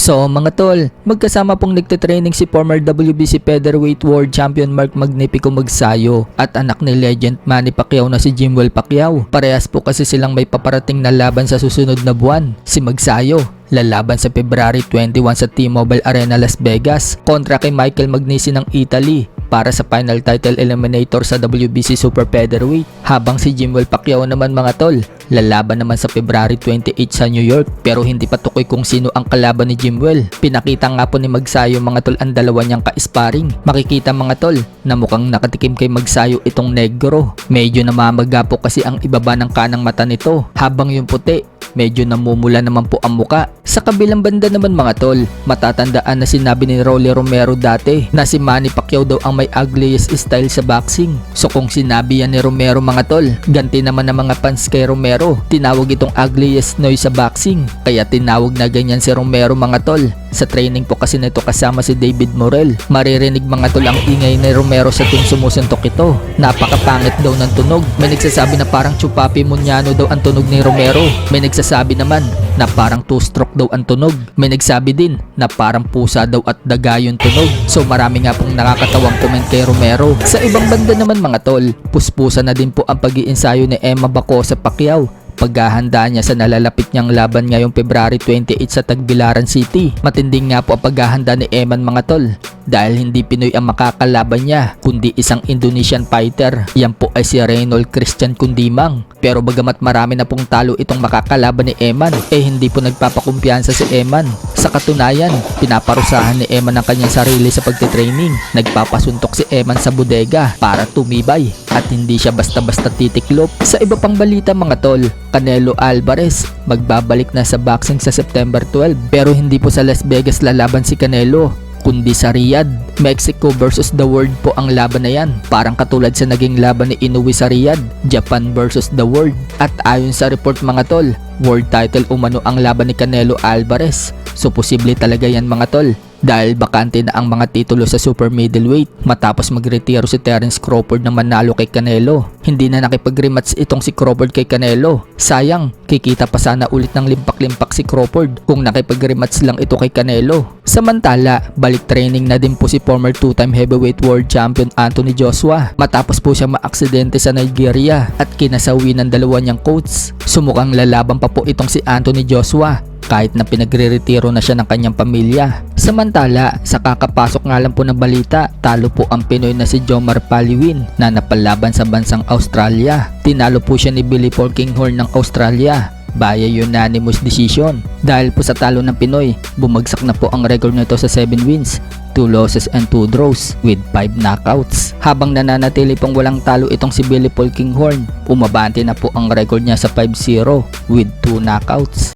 So mga tol, magkasama pong nagtitraining si former WBC Featherweight World Champion Mark Magnifico Magsayo at anak ni legend Manny Pacquiao na si Jimwell Pacquiao. Parehas po kasi silang may paparating na laban sa susunod na buwan. Si Magsayo lalaban sa February 21 sa T-Mobile Arena Las Vegas kontra kay Michael Magnesi ng Italy para sa final title eliminator sa WBC Super Featherweight. Habang si Jimwell Pacquiao naman mga tol, lalaban naman sa February 28 sa New York, pero hindi pa tukoy kung sino ang kalaban ni Jimwell. Pinakita nga po ni Magsayo mga tol ang dalawa niyang ka-sparring. Makikita mga tol na mukhang nakatikim kay Magsayo itong negro. Medyo namamaga po kasi ang ibaba ng kanang mata nito, habang yung puti medyo namumula naman po ang muka. Sa kabilang banda naman mga tol, matatandaan na sinabi ni Rolly Romero dati na si Manny Pacquiao daw ang may ugliest style sa boxing. So kung sinabi yan ni Romero mga tol, ganti naman ng mga fans kay Romero. Tinawag itong ugliest noise sa boxing, kaya tinawag na ganyan si Romero mga tol. Sa training po kasi nito kasama si David Morrell. Maririnig mga tol ang ingay ni Romero sa tuwing sumusuntok ito. Napakapangit daw ng tunog. May nagsasabi na parang Chupapi Muñano daw ang tunog ni Romero. May nagsasabi naman na parang two-stroke daw ang tunog. May nagsabi din na parang pusa daw at daga yung tunog. So marami nga pong nakakatawang comment kay Romero. Sa ibang banda naman mga tol, puspusa na din po ang pag-iensayo ni Emma Bacosa Pacquiao. Paghahanda niya sa nalalapit niyang laban ngayong February 28 sa Tagbilaran City. Matinding nga po ang paghahanda ni Eman mga tol, dahil hindi Pinoy ang makakalaban niya kundi isang Indonesian fighter. Yan po ay si Reynold Christian Kundimang. Pero bagamat marami na pong talo itong makakalaban ni Eman, hindi po nagpapakumpiyansa si Eman. Sa katunayan, pinaparusahan ni Eman ang kanyang sarili sa pagtitraining. Nagpapasuntok si Eman sa bodega para tumibay at hindi siya basta-basta titiklop. Sa iba pang balita mga tol, Canelo Alvarez magbabalik na sa boxing sa September 12, pero hindi po sa Las Vegas lalaban si Canelo kundi sa Riyadh. Mexico versus the world po ang laban na yan. Parang katulad sa naging laban ni Inoue sa Riyadh, Japan versus the world. At ayon sa report mga tol, world title umano ang laban ni Canelo Alvarez. So posible talaga yan mga tol, dahil bakante na ang mga titulo sa super middleweight matapos magretiro si Terence Crawford na manalo kay Canelo. Hindi na nakipag-rematch itong si Crawford kay Canelo. Sayang, kikita pa sana ulit ng limpak-limpak si Crawford kung nakipag-rematch lang ito kay Canelo. Samantala, balik training na din po si former two-time heavyweight world champion Anthony Joshua matapos po siya maaksidente sa Nigeria at kinasawi ng dalawa niyang coach. Sumukang lalaban pa po itong si Anthony Joshua kahit na pinagre-retiro na siya ng kanyang pamilya. Samantala, sa kakapasok nga lang po ng balita, talo po ang Pinoy na si Jomar Paliwin na napalaban sa bansang Australia. Tinalo po siya ni Billy Paul Kinghorn ng Australia via unanimous decision. Dahil po sa talo ng Pinoy, bumagsak na po ang record nito sa 7 wins, 2 losses and 2 draws with 5 knockouts. Habang nananatili pong walang talo itong si Billy Paul Kinghorn, umabante na po ang record niya sa 5-0 with 2 knockouts.